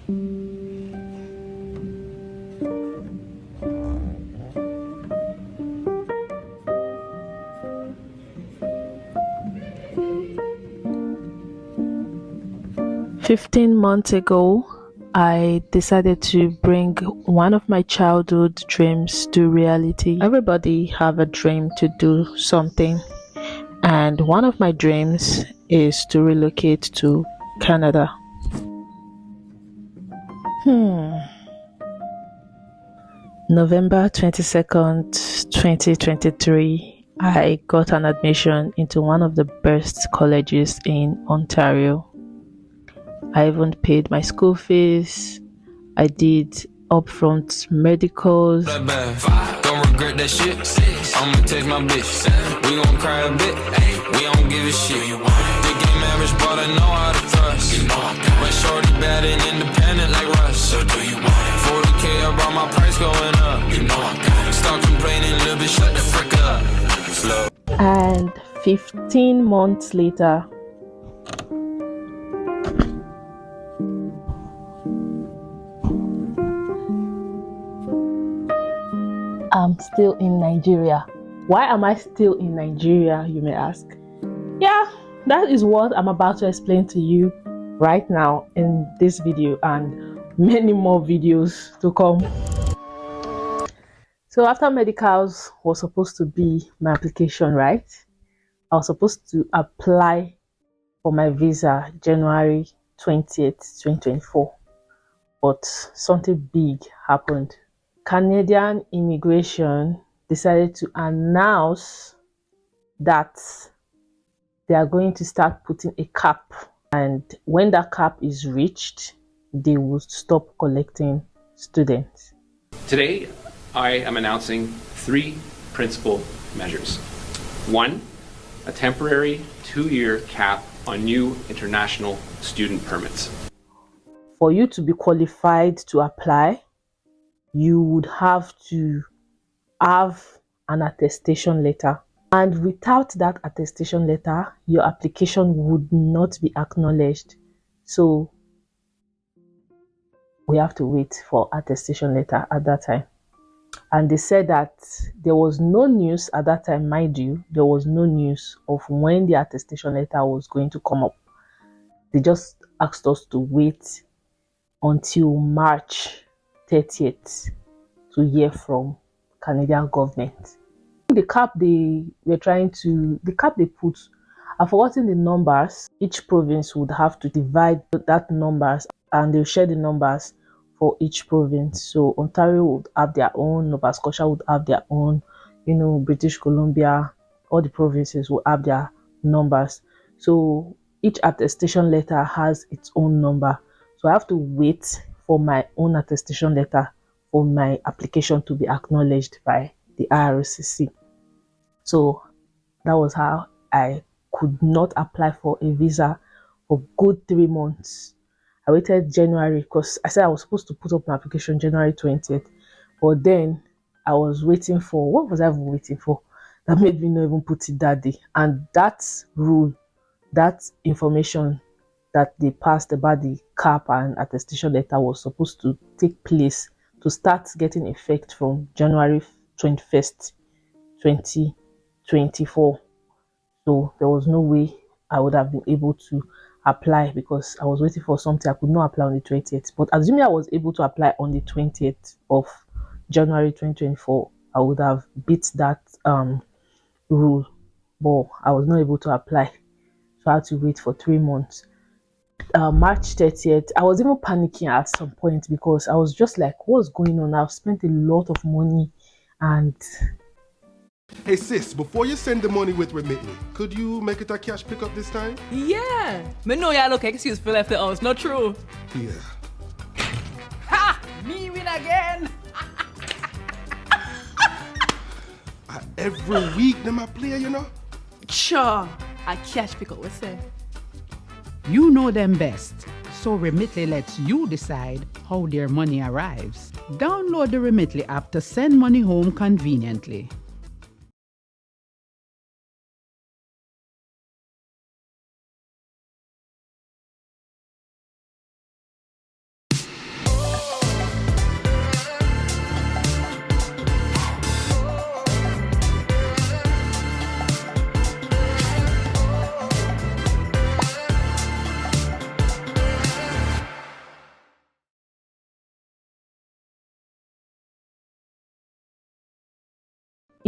"15 months ago, I decided to bring one of my childhood dreams to reality. Everybody have a dream to do something, and one of my dreams is to relocate to Canada. Hmm. November 22nd, 2023, I got an admission into one of the best colleges in Ontario. I even paid my school fees. I did upfront medicals. That bad. Don't regret that shit. I'ma text my bitch. We gon' cry a bit. We don't give a shit. The game average, but I know how to trust. My shorty bad and independent like Russ. So do you want it? 40K about my price going up. You know I got it. Stop complaining, little bit, shut the frick up. Slow. And 15 months later, I'm still in Nigeria. Why am I still in Nigeria, you may ask? Yeah, that is what I'm about to explain to you right now in this video and many more videos to come. So after medicals was supposed to be my application, right? I was supposed to apply for my visa January 20th, 2024. But something big happened. Canadian immigration decided to announce that they are going to start putting a cap, and when that cap is reached, they will stop collecting students. Today, I am announcing 3 principal measures. 1, a temporary 2-year cap on new international student permits. For you to be qualified to apply, you would have to have an attestation letter. And without that attestation letter, your application would not be acknowledged. So we have to wait for attestation letter at that time. And they said that there was no news at that time, mind you, there was no news of when the attestation letter was going to come up. They just asked us to wait until March 30th to hear from Canadian government. The cap they put, I've forgotten the numbers. Each province would have to divide that numbers, and they'll share the numbers for each province. So Ontario would have their own, Nova Scotia would have their own, British Columbia, all the provinces will have their numbers. So each attestation letter has its own number. So I have to wait for my own attestation letter for my application to be acknowledged by the IRCC. So that was how I could not apply for a visa for good 3 months. I waited January because I said I was supposed to put up my application January 20th, but then I was waiting for, what was I even waiting for? That made me not even put it that day. And that rule, that information that they passed about the cap and attestation letter was supposed to take place to start getting effect from January 21st, 2024. So there was no way I would have been able to apply because I was waiting for something. I could not apply on the 20th. But assuming I was able to apply on the 20th of January 2024, I would have beat that rule. But I was not able to apply. So I had to wait for 3 months. March 30th, I was even panicking at some point because I was just like, what's going on? I've spent a lot of money and... Hey sis, before you send the money with Remitly, could you make it a cash pickup this time? Yeah. Me know y'all look excuse for left the house, not true? Yeah. Ha! Me win again! Every week them I play, you know? Sure. I cash pick up, what's that? You know them best, so Remitly lets you decide how their money arrives. Download the Remitly app to send money home conveniently.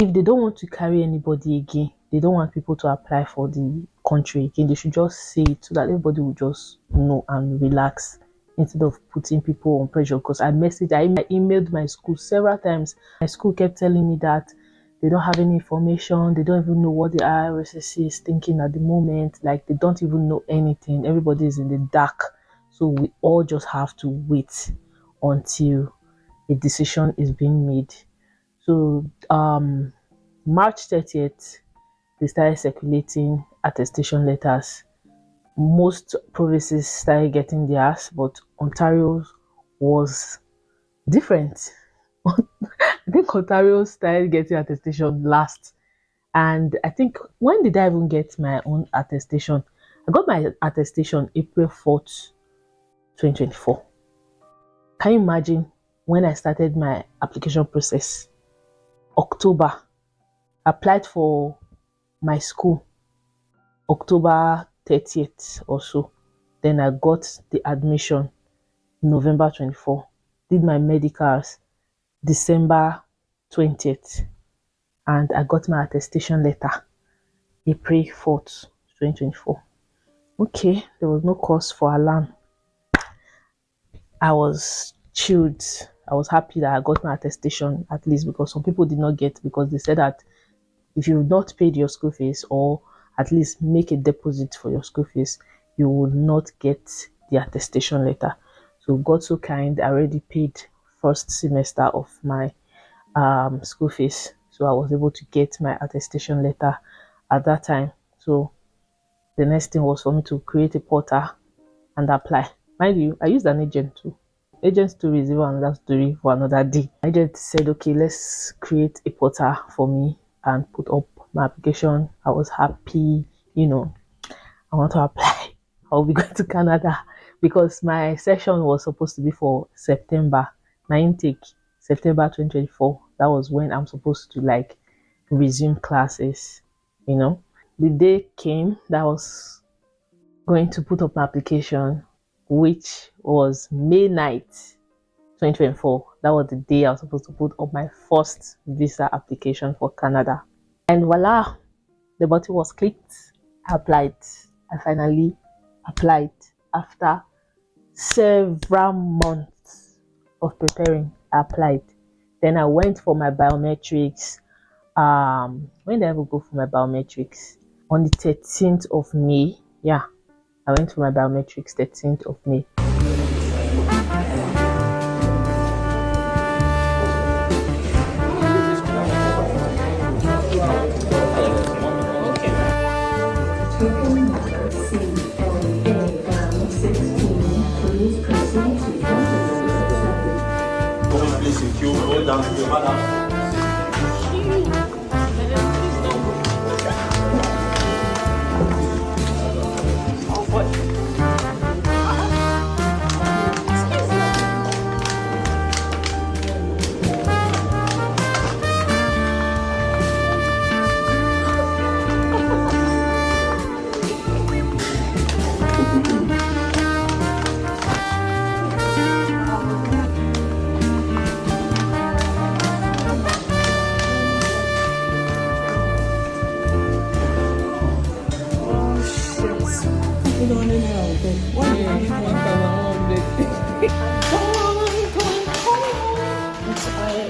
if they don't want to carry anybody again, they don't want people to apply for the country again, they should just say it so that everybody will just know and relax instead of putting people on pressure. Because I emailed my school several times. My school kept telling me that they don't have any information, they don't even know what the IRCC is thinking at the moment, like they don't even know anything, everybody is in the dark. So we all just have to wait until a decision is being made. So March 30th, they started circulating attestation letters. Most provinces started getting theirs, but Ontario was different. I think Ontario started getting attestation last. And I think, when did I even get my own attestation? I got my attestation April 4th, 2024. Can you imagine when I started my application process? October. Applied for my school October 30th or so. Then I got the admission November 24. Did my medicals December 20th. And I got my attestation letter April 4th, 2024. Okay, there was no cause for alarm. I was chilled. I was happy that I got my attestation, at least, because some people did not get, because they said that if you've not paid your school fees or at least make a deposit for your school fees, you will not get the attestation letter. So God so kind, I already paid first semester of my school fees. So I was able to get my attestation letter at that time. So the next thing was for me to create a portal and apply. Mind you, I used an agent too. Agent story is even another story for another day. Agent said, okay, let's create a portal for me and put up my application. I was happy, I want to apply. I'll be going to Canada because my session was supposed to be for September. My intake, September 2024. That was when I'm supposed to resume classes, The day came that I was going to put up my application, which was May 9th, 2024. That was the day I was supposed to put up my first visa application for Canada. And voila, the button was clicked. I applied. I finally applied after several months of preparing. I applied. Then I went for my biometrics. When did I ever go for my biometrics? On the 13th of May. Yeah, I went for my biometrics 13th of May.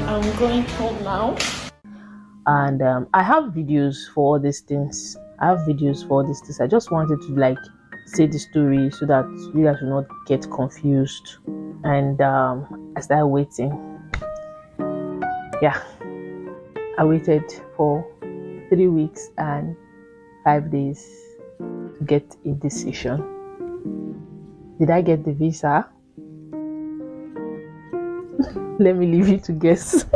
I'm going home now. And I have videos for all these things. I just wanted to say the story so that you guys will not get confused. And I started waiting. Yeah, I waited for 3 weeks and 5 days to get a decision. Did I get the visa? Let me leave you to guess.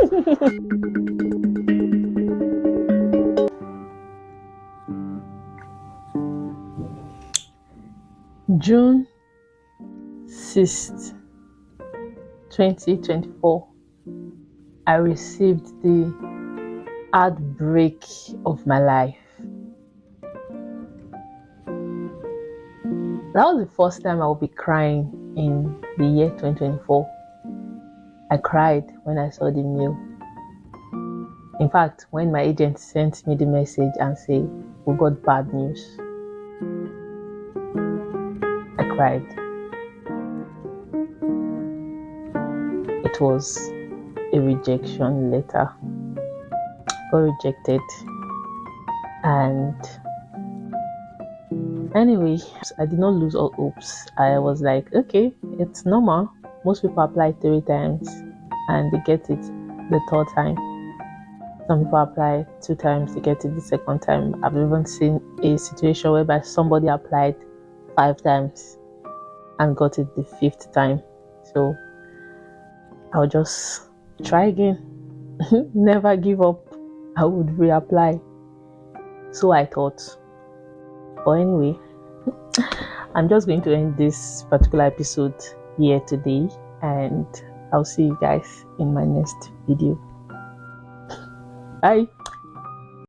June 6th, 2024, I received the heartbreak of my life. That was the first time I will be crying in the year 2024. I cried when I saw the mail. In fact, when my agent sent me the message and said, "We got bad news," I cried. It was a rejection letter. Got rejected. And anyway, I did not lose all hopes. I was like, okay, it's normal. Most people apply 3 times and they get it the 3rd time. Some people apply 2 times, they get it the 2nd time. I've even seen a situation whereby somebody applied 5 times and got it the 5th time. So I'll just try again. Never give up. I would reapply. So I thought. But anyway, I'm just going to end this particular episode here today, and I'll see you guys in my next video. Bye.